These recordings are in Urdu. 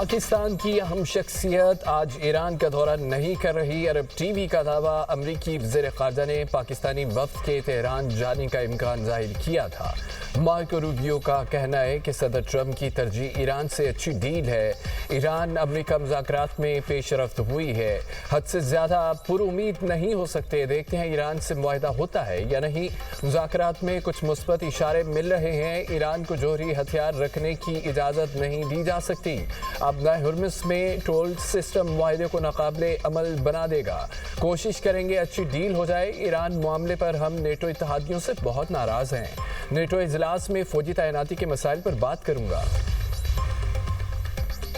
پاکستان کی اہم شخصیت آج ایران کا دورہ نہیں کر رہی۔ عرب ٹی وی کا دعویٰ، امریکی وزیر خارجہ نے پاکستانی وفد کے تہران جانے کا امکان ظاہر کیا تھا۔ مارکو روبیو کا کہنا ہے کہ صدر ٹرمپ کی ترجیح ایران سے اچھی ڈیل ہے۔ ایران امریکہ مذاکرات میں پیش رفت ہوئی ہے، حد سے زیادہ پر امید نہیں ہو سکتے۔ دیکھتے ہیں ایران سے معاہدہ ہوتا ہے یا نہیں۔ مذاکرات میں کچھ مثبت اشارے مل رہے ہیں۔ ایران کو جوہری ہتھیار رکھنے کی اجازت نہیں دی جا سکتی۔ ابنائے ہرمز میں ٹول سسٹم معاہدے کو ناقابل عمل بنا دے گا۔ کوشش کریں گے اچھی ڈیل ہو جائے۔ ایران معاملے پر ہم نیٹو اتحادیوں سے بہت ناراض ہیں۔ نیٹو اجلاس میں فوجی تعیناتی کے مسائل پر بات کروں گا۔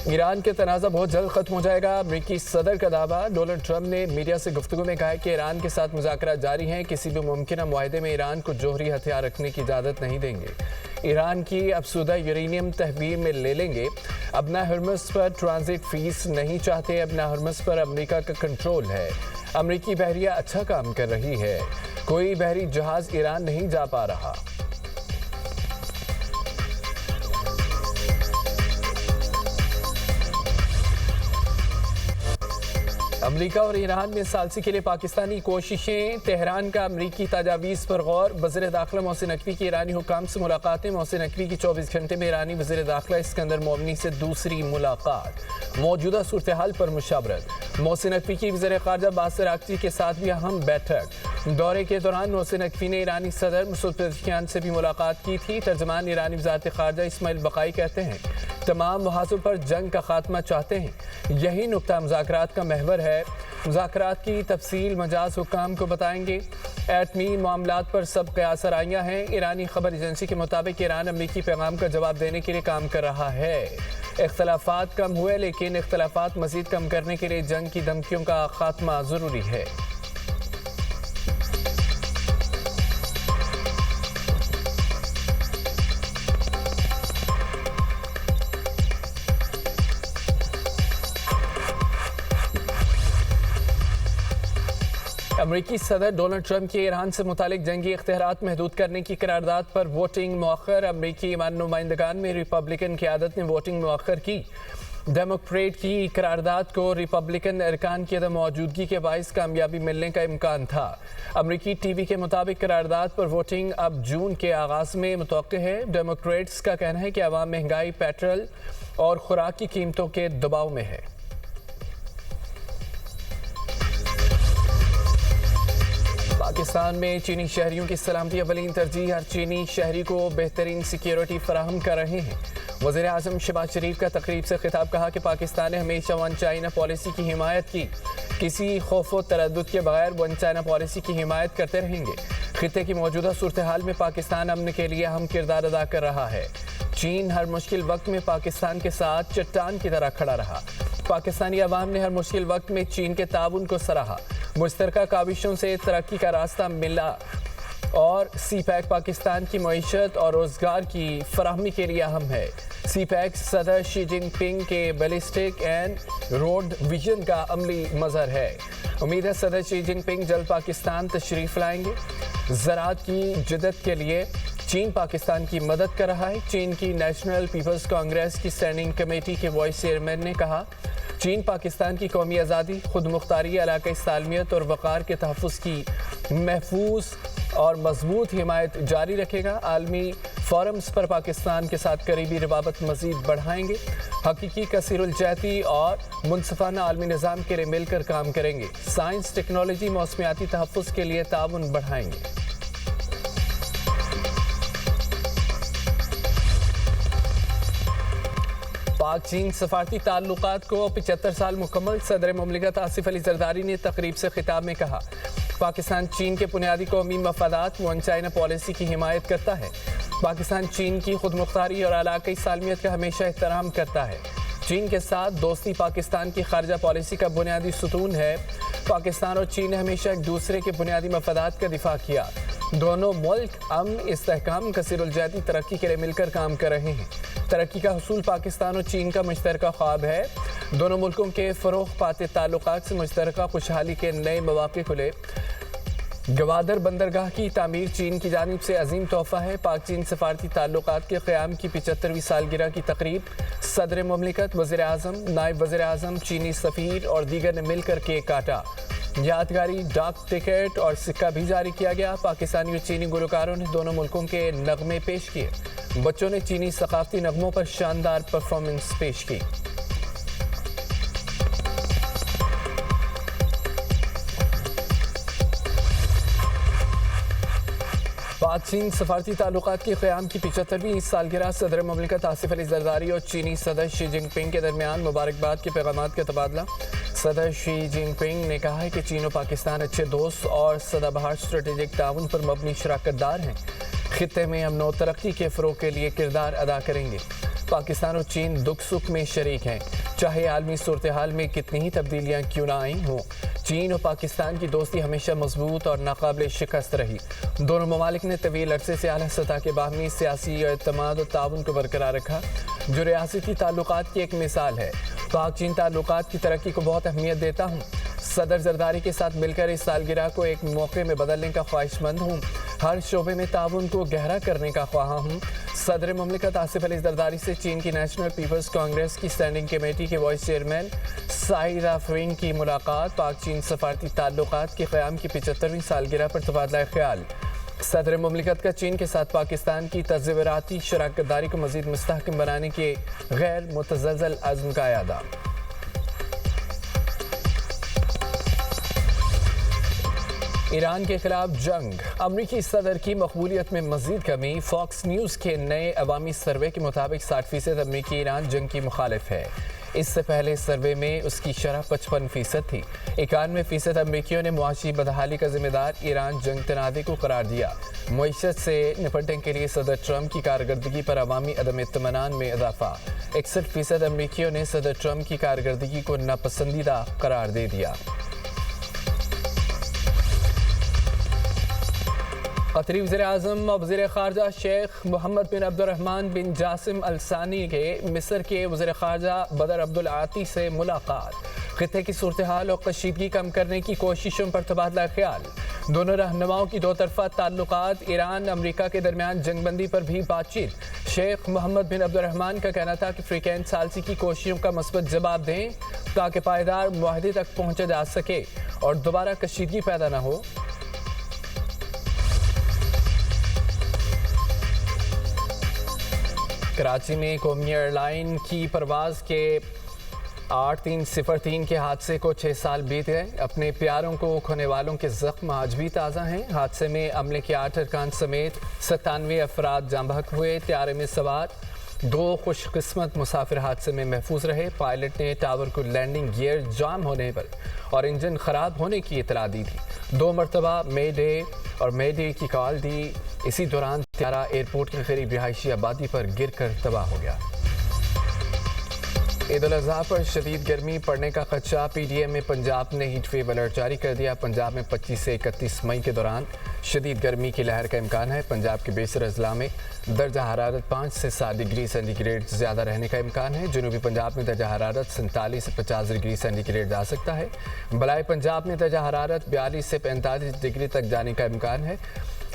ایران کے تنازع بہت جلد ختم ہو جائے گا، امریکی صدر کا دعویٰ۔ ڈونلڈ ٹرمپ نے میڈیا سے گفتگو میں کہا کہ ایران کے ساتھ مذاکرات جاری ہیں، کسی بھی ممکنہ معاہدے میں ایران کو جوہری ہتھیار رکھنے کی اجازت نہیں دیں گے۔ ایران کی افسودہ یورینیم تحویل میں لے لیں گے۔ ابنائے ہرمز پر ٹرانزٹ فیس نہیں چاہتے۔ ابنائے ہرمز پر امریکہ کا کنٹرول ہے۔ امریکی بحریہ اچھا کام کر رہی ہے، کوئی بحری جہاز ایران نہیں جا پا رہا۔ امریکہ اور ایران میں ثالثی کے لیے پاکستانی کوششیں، تہران کا امریکی تجاویز پر غور۔ وزیر داخلہ محسن نقوی کی ایرانی حکام سے ملاقاتیں۔ محسن نقوی کی 24 گھنٹے میں ایرانی وزیر داخلہ اسکندر مومنی سے دوسری ملاقات، موجودہ صورتحال پر مشاورت۔ محسن نقوی کی وزیر خارجہ باسر اکچی کے ساتھ بھی اہم بیٹھک۔ دورے کے دوران محسن نقوی نے ایرانی صدر مسعود پزشکیان سے بھی ملاقات کی تھی۔ ترجمان ایرانی وزارت خارجہ اسماعیل بقائی کہتے ہیں تمام محاذوں پر جنگ کا خاتمہ چاہتے ہیں، یہی نقطہ مذاکرات کا محور ہے۔ مذاکرات کی تفصیل مجاز حکام کو بتائیں گے۔ ایٹمی معاملات پر سب قیاس آرائیاں ہیں۔ ایرانی خبر ایجنسی کے مطابق ایران امریکی پیغام کا جواب دینے کے لیے کام کر رہا ہے۔ اختلافات کم ہوئے، لیکن اختلافات مزید کم کرنے کے لیے جنگ کی دھمکیوں کا خاتمہ ضروری ہے۔ امریکی صدر ڈونلڈ ٹرمپ کی ایران سے متعلق جنگی اختیارات محدود کرنے کی قرارداد پر ووٹنگ مؤخر۔ امریکی نمائندگان میں ریپبلکن قیادت نے ووٹنگ مؤخر کی۔ ڈیموکریٹ کی قرارداد کو ریپبلکن ارکان کی عدم موجودگی کے باعث کامیابی ملنے کا امکان تھا۔ امریکی ٹی وی کے مطابق قرارداد پر ووٹنگ اب جون کے آغاز میں متوقع ہے۔ ڈیموکریٹس کا کہنا ہے کہ عوام مہنگائی، پیٹرول اور خوراک کی قیمتوں کے دباؤ میں ہے۔ پاکستان میں چینی شہریوں کی سلامتی اولین ترجیح، ہر چینی شہری کو بہترین سیکیورٹی فراہم کر رہے ہیں۔ وزیر اعظم شہباز شریف کا تقریب سے خطاب، کہا کہ پاکستان نے ہمیشہ ون چائنا پالیسی کی حمایت کی، کسی خوف و تردد کے بغیر ون چائنا پالیسی کی حمایت کرتے رہیں گے۔ خطے کی موجودہ صورتحال میں پاکستان امن کے لیے اہم کردار ادا کر رہا ہے۔ چین ہر مشکل وقت میں پاکستان کے ساتھ چٹان کی طرح کھڑا رہا۔ پاکستانی عوام نے ہر مشکل وقت میں چین کے تعاون کو سراہا۔ مشترکہ کاوشوں سے ترقی کا راستہ ملا اور سی پیک پاکستان کی معیشت اور روزگار کی فراہمی کے لیے اہم ہے۔ سی پیک صدر شی جن پنگ کے بیلسٹک اینڈ روڈ ویژن کا عملی مظہر ہے۔ امید ہے صدر شی جن پنگ جلد پاکستان تشریف لائیں گے۔ زراعت کی جدت کے لیے چین پاکستان کی مدد کر رہا ہے۔ چین کی نیشنل پیپلز کانگریس کی اسٹینڈنگ کمیٹی کے وائس چیئرمین نے کہا چین پاکستان کی قومی آزادی، خود مختاری، علاقائی سالمیت اور وقار کے تحفظ کی محفوظ اور مضبوط حمایت جاری رکھے گا۔ عالمی فورمز پر پاکستان کے ساتھ قریبی روابط مزید بڑھائیں گے۔ حقیقی کثیر الجہتی اور منصفانہ عالمی نظام کے لیے مل کر کام کریں گے۔ سائنس، ٹیکنالوجی، موسمیاتی تحفظ کے لیے تعاون بڑھائیں گے۔ پاک چین سفارتی تعلقات کو 75 سال مکمل۔ صدر مملکت آصف علی زرداری نے تقریب سے خطاب میں کہا پاکستان چین کے بنیادی قومی مفادات ون چائنا پالیسی کی حمایت کرتا ہے۔ پاکستان چین کی خود مختاری اور علاقائی سالمیت کا ہمیشہ احترام کرتا ہے۔ چین کے ساتھ دوستی پاکستان کی خارجہ پالیسی کا بنیادی ستون ہے۔ پاکستان اور چین نے ہمیشہ ایک دوسرے کے بنیادی مفادات کا دفاع کیا۔ دونوں ملک امن، استحکام، کثیر الجہتی ترقی کے لیے مل کر کام کر رہے ہیں۔ ترقی کا حصول پاکستان اور چین کا مشترکہ خواب ہے۔ دونوں ملکوں کے فروغ پاتے تعلقات سے مشترکہ خوشحالی کے نئے مواقع کھلے۔ گوادر بندرگاہ کی تعمیر چین کی جانب سے عظیم تحفہ ہے۔ پاک چین سفارتی تعلقات کے قیام کی 75ویں سالگرہ کی تقریب، صدر مملکت، وزیر اعظم، نائب وزیر اعظم، چینی سفیر اور دیگر نے مل کر کیک کاٹا۔ یادگاری ڈاک ٹکٹ اور سکہ بھی جاری کیا گیا۔ پاکستانی اور چینی گلوکاروں نے دونوں ملکوں کے نغمے پیش کیے۔ بچوں نے چینی ثقافتی نغموں پر شاندار پرفارمنس پیش کی۔ پاک چین سفارتی تعلقات کے قیام کی 75ویں سالگرہ، صدر مملکت آصف علی زرداری اور چینی صدر شی جن پنگ کے درمیان مبارکباد کے پیغامات کا تبادلہ۔ صدر شی جن پنگ نے کہا ہے کہ چین و پاکستان اچھے دوست اور سدا بہار اسٹریٹجک تعاون پر مبنی شراکت دار ہیں، خطے میں امن و ترقی کے فروغ کے لیے کردار ادا کریں گے۔ پاکستان اور چین دکھ سکھ میں شریک ہیں، چاہے عالمی صورتحال میں کتنی ہی تبدیلیاں کیوں نہ آئی ہوں۔ چین اور پاکستان کی دوستی ہمیشہ مضبوط اور ناقابل شکست رہی۔ دونوں ممالک نے طویل عرصے سے اعلیٰ سطح کے باہمی سیاسی اعتماد اور تعاون کو برقرار رکھا، جو ریاستی تعلقات کی ایک مثال ہے۔ پاک چین تعلقات کی ترقی کو بہت اہمیت دیتا ہوں۔ صدر زرداری کے ساتھ مل کر اس سالگرہ کو ایک موقع میں بدلنے کا خواہش مند ہوں۔ ہر شعبے میں تعاون کو گہرا کرنے کا خواہاں ہوں۔ صدر مملکت آصف علی زرداری سے چین کی نیشنل پیپلز کانگریس کی اسٹینڈنگ کمیٹی کے وائس چیئرمین سائی رافوینگ کی ملاقات۔ پاک چین سفارتی تعلقات کے قیام کی 75ویں سالگرہ پر تبادلہ خیال۔ صدر مملکت کا چین کے ساتھ پاکستان کی تصوراتی شراکت داری کو مزید مستحکم بنانے کے غیر متزلزل عزم کا اعادہ۔ ایران کے خلاف جنگ، امریکی صدر کی مقبولیت میں مزید کمی۔ فاکس نیوز کے نئے عوامی سروے کے مطابق 60% امریکی ایران جنگ کی مخالف ہے۔ اس سے پہلے سروے میں اس کی شرح 55% تھی۔ 91% امریکیوں نے معاشی بدحالی کا ذمہ دار ایران جنگ تنازع کو قرار دیا۔ معیشت سے نپٹنے کے لیے صدر ٹرمپ کی کارکردگی پر عوامی عدم اطمینان میں اضافہ۔ 61% امریکیوں نے صدر ٹرمپ کی کارکردگی کو ناپسندیدہ قرار دے دیا۔ قطری وزیر اعظم اور وزیر خارجہ شیخ محمد بن عبد الرحمن بن جاسم الثانی کے مصر کے وزیر خارجہ بدر عبدالعاطی سے ملاقات۔ خطے کی صورتحال اور کشیدگی کم کرنے کی کوششوں پر تبادلہ خیال۔ دونوں رہنماؤں کی دو طرفہ تعلقات، ایران امریکہ کے درمیان جنگ بندی پر بھی بات چیت۔ شیخ محمد بن عبد الرحمن کا کہنا تھا کہ افریقین ثالثی کی کوششوں کا مثبت جواب دیں تاکہ پائیدار معاہدے تک پہنچا جا سکے اور دوبارہ کشیدگی پیدا نہ ہو۔ کراچی میں قومی ایئر لائن کی پرواز کے 8303 کے حادثے کو 6 سال بیت گئے۔ اپنے پیاروں کو کھونے والوں کے زخم آج بھی تازہ ہیں۔ حادثے میں عملے کے 8 ارکان سمیت 97 افراد جاں بحق ہوئے۔ طیارے میں سوار 2 خوش قسمت مسافر حادثے میں محفوظ رہے۔ پائلٹ نے ٹاور کو لینڈنگ گیئر جام ہونے پر اور انجن خراب ہونے کی اطلاع دی تھی۔ 2 مرتبہ مے ڈے کی کال دی۔ اسی دوران طیارہ ایئرپورٹ کے قریب رہائشی آبادی پر گر کر تباہ ہو گیا۔ عید الاضحیٰ پر شدید گرمی پڑنے کا خدشہ، پی ڈی ایم میں پنجاب نے ہیٹ ویو الرٹ جاری کر دیا۔ پنجاب میں 25 سے 31 مئی کے دوران شدید گرمی کی لہر کا امکان ہے۔ پنجاب کے بیشتر اضلاع میں درجہ حرارت 5 سے 7 ڈگری سینٹی گریڈ زیادہ رہنے کا امکان ہے۔ جنوبی پنجاب میں درجہ حرارت 47 سے 50 ڈگری سینٹی گریڈ جا سکتا ہے۔ بلائی پنجاب میں درجہ حرارت 42 سے 45 ڈگری تک جانے کا امکان ہے۔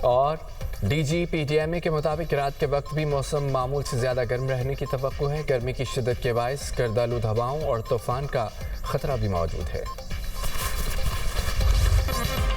اور D G P D M A کے مطابق رات کے وقت بھی موسم معمول سے زیادہ گرم رہنے کی توقع ہے۔ گرمی کی شدت کے باعث گرد آلود ہواؤں اور طوفان کا خطرہ بھی موجود ہے۔